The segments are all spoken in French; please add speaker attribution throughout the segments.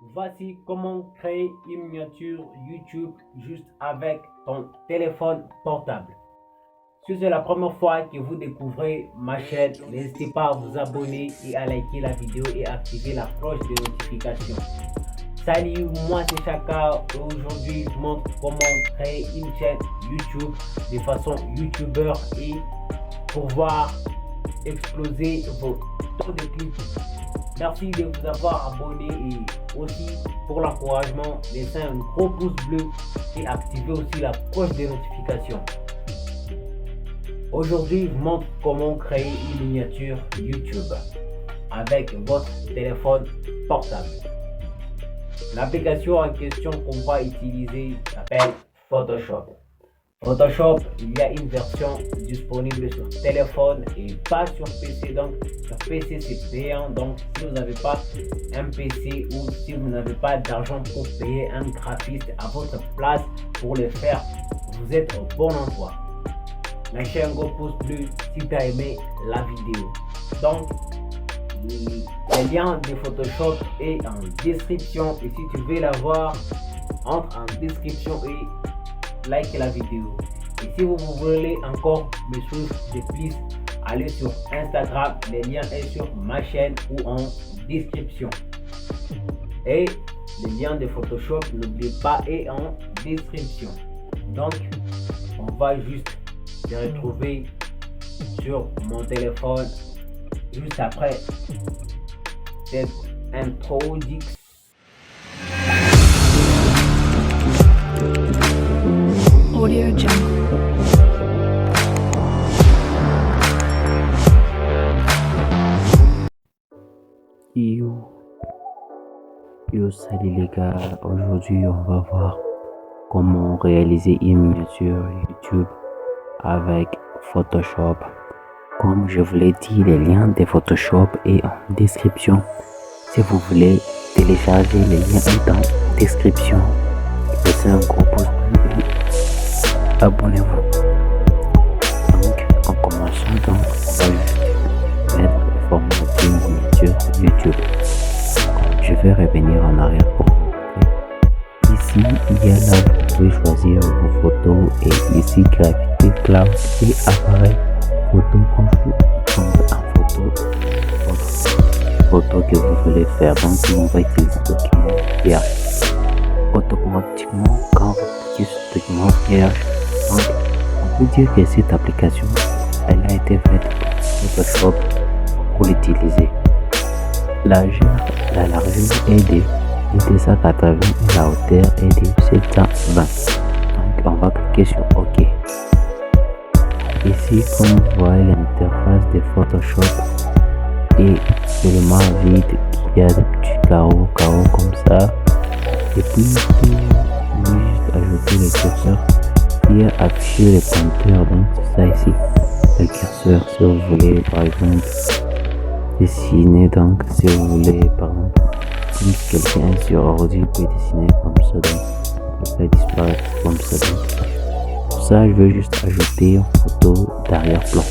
Speaker 1: Voici comment créer une miniature YouTube juste avec ton téléphone portable. Si c'est la première fois que vous découvrez ma chaîne, n'hésitez pas à vous abonner et à liker la vidéo et activer la cloche de notification. Salut, moi c'est Chaka et aujourd'hui je montre comment créer une chaîne YouTube de façon youtubeur et pouvoir exploser vos taux de clics. Merci de vous avoir abonné et aussi pour l'encouragement, laissez un gros pouce bleu et activez aussi la cloche de notification. Aujourd'hui, je vous montre comment créer une miniature YouTube avec votre téléphone portable. L'application en question qu'on va utiliser s'appelle Photoshop. Photoshop, il y a une version disponible sur téléphone et pas sur PC. Donc, sur PC, c'est payant. Donc, si vous n'avez pas un PC ou si vous n'avez pas d'argent pour payer un graphiste à votre place pour le faire, vous êtes au bon endroit. Lâchez un gros pouce bleu si tu as aimé la vidéo. Donc, le lien de Photoshop est en description et si tu veux la voir, entre en description et like la vidéo. Et si vous voulez encore me suivre de plus, allez sur Instagram, le lien est sur ma chaîne ou en description. Et le lien de Photoshop, n'oubliez pas, est en description. Donc, on va juste se retrouver sur mon téléphone juste après cette introduction.
Speaker 2: Audio Jungle.
Speaker 3: Salut les gars, aujourd'hui on va voir comment réaliser une miniature YouTube avec Photoshop. Comme je vous l'ai dit, les liens de Photoshop est en description. Si vous voulez télécharger, les liens sont en description. Laissez un gros pouce bleu et abonnez-vous. Donc en commençant, on va juste mettre le format d'une miniature YouTube. Je vais revenir en arrière pour vous montrer. Ici, il y a là, vous pouvez choisir vos photos et ici, gravité, cloud et appareil photo qu'on vous prendre en photo votre photo que vous voulez faire. Donc, on va utiliser le document vierge. Automatiquement, quand vous cliquez sur le document vierge, donc, on peut dire que cette application, elle a été faite pour Photoshop pour l'utiliser. La largeur est de 280 et la hauteur est de 720. Donc on va cliquer sur OK. Ici, comme vous voyez, l'interface de Photoshop est seulement vide, qui a des petits carreaux comme ça. Et puis, on va juste ajouter le curseur qui a affiché le pointeur. Donc c'est ça ici, le curseur. Si vous voulez par exemple dessiner, donc si vous voulez par exemple si quelqu'un sur ordi peut dessiner comme ça, donc il peut disparaître comme ça. Donc pour ça je veux juste ajouter une photo d'arrière-plan.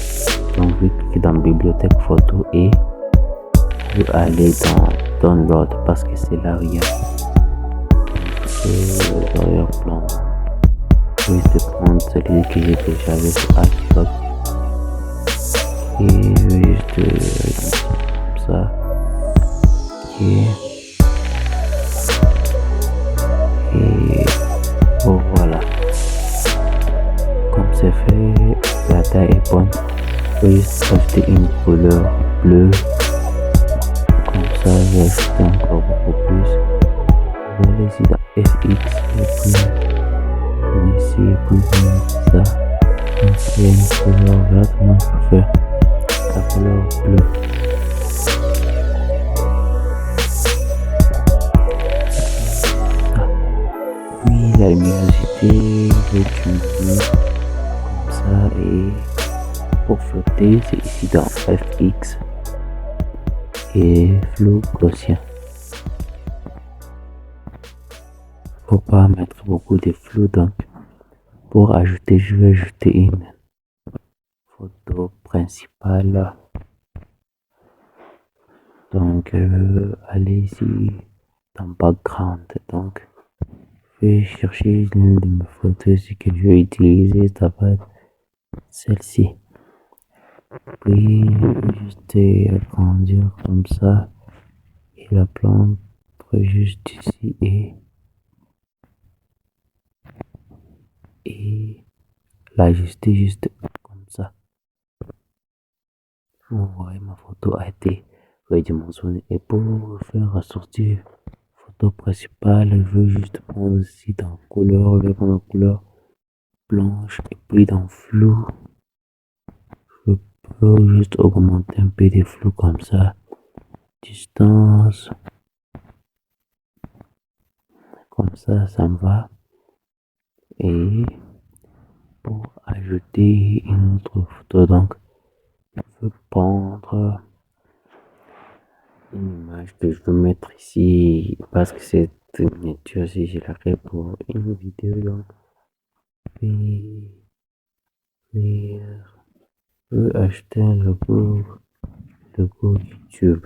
Speaker 3: Donc je vais cliquer dans bibliothèque photo et je vais aller dans download parce que c'est là où il y a l'arrière-plan. Je vais juste prendre celui que j'ai téléchargé sur iCloud et je vais juste comme ça. Ok. Et bon, voilà. Comme c'est fait, la taille est bonne. Je vais juste ajouter une couleur bleue. Comme ça, je vais ajouter encore beaucoup plus. Je vais aller ici dans FX et puis ici et puis ça. Donc il y a une couleur verte, moi je peux faire la couleur bleue. Puis la luminosité, je vais utiliser comme ça et pour flotter, c'est ici dans FX et flou gaussien. Faut pas mettre beaucoup de flou, donc pour ajouter, je vais ajouter une photo principale. Donc allez ici dans background. Donc, je vais chercher l'une de mes photos que je vais utiliser. Ça va être celle-ci. Puis, juste agrandir comme ça. Et la plante juste ici et l'ajuster juste comme ça. Vous voyez, ma photo a été redimensionnée. Et pour faire ressortir photo principale, je veux juste prendre ici dans couleur, je vais prendre la couleur blanche et puis dans flou, je peux juste augmenter un peu des flous comme ça. Distance, comme ça me va. Et pour ajouter une autre photo, donc je veux prendre une image que je veux mettre ici parce que cette miniature si je la fais pour une vidéo, donc puis je veux acheter un logo YouTube.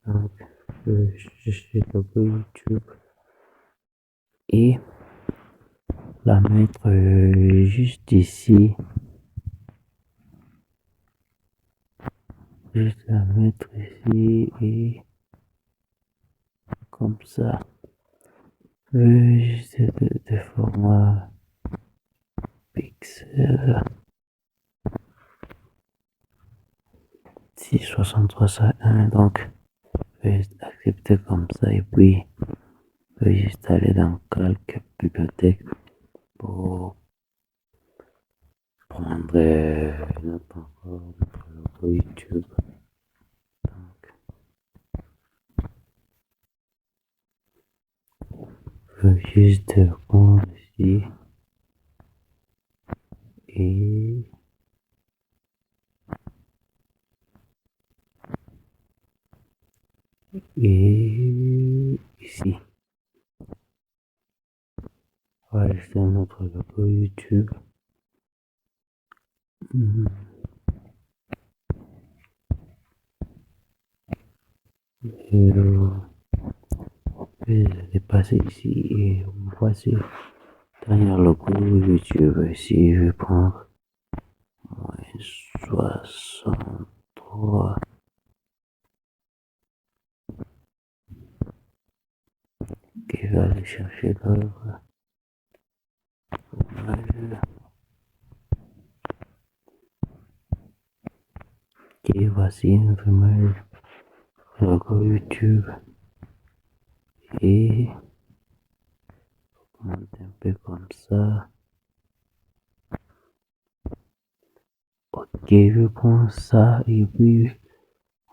Speaker 3: Donc je cherche le logo YouTube et la mettre juste ici. Juste la mettre ici et comme ça. Juste de format pixel 66301. Donc, je vais juste accepter comme ça et puis je vais juste aller dans quelques bibliothèques pour prendre notre logo YouTube. Donc, je vais juste prendre ici et ici. On va ajouter notre logo YouTube. Et je vais passer ici et voici dernier logo YouTube. Ici, je vais prendre -63 qui va aller chercher l'œuvre. Et voici notre image, logo YouTube. Et on monte un peu comme ça. Ok, je prends ça et puis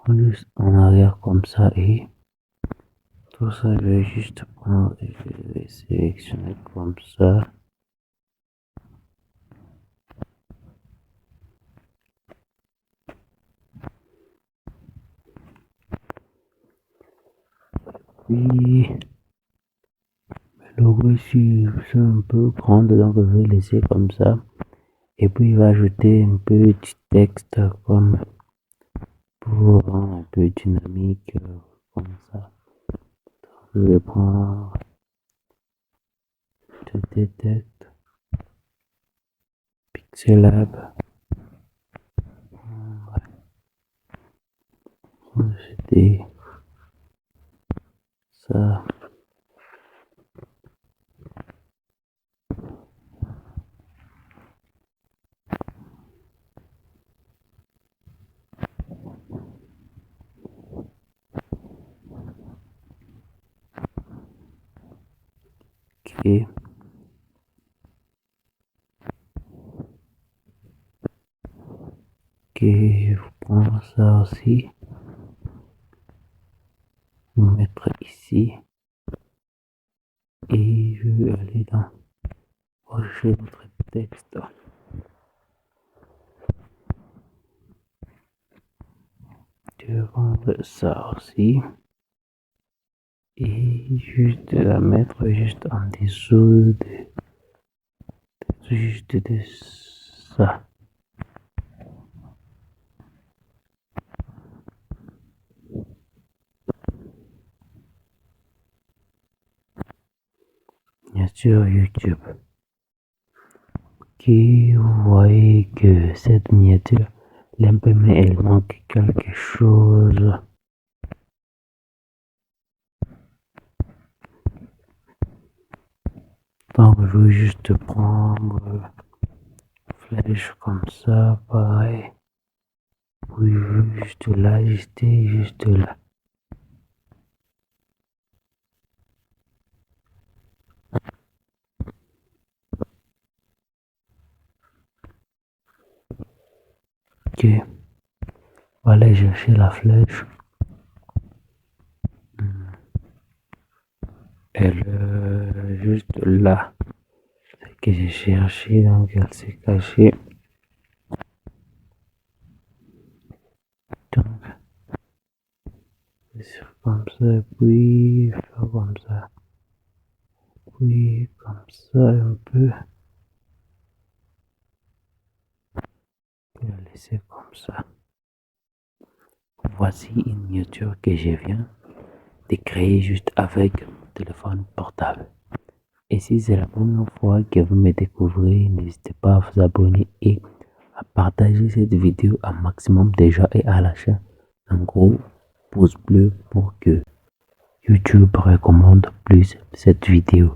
Speaker 3: on juste en arrière comme ça et tout ça, je vais juste prendre et je vais sélectionner comme ça. Puis le logo ici, c'est un peu grand, donc je vais laisser comme ça. Et puis il va ajouter un petit texte comme pour rendre un peu dynamique comme ça. Je vais prendre le texte Pixelab. C'était ça. Ok. Ok, je prends ça aussi. Je vais mettre ici. Et je vais aller dans rechercher notre texte. Je vais prendre ça aussi. Et juste la mettre juste en dessous de juste de ça. miniature YouTube. Ok, vous voyez que cette miniature, l'imprimée, elle manque quelque chose. Donc, je vais juste prendre flèche comme ça, pareil. Puis juste là, juste là. Ok, on va aller chercher la flèche. Elle, juste là. C'est que j'ai cherché, donc elle s'est cachée. Donc, faire comme ça, puis faire comme ça. Puis comme ça un peu. Et la laisser comme ça. Voici une miniature que je viens de créer juste avec mon téléphone portable. Et si c'est la première fois que vous me découvrez, n'hésitez pas à vous abonner et à partager cette vidéo un maximum de gens et à lâcher un gros pouce bleu pour que YouTube recommande plus cette vidéo.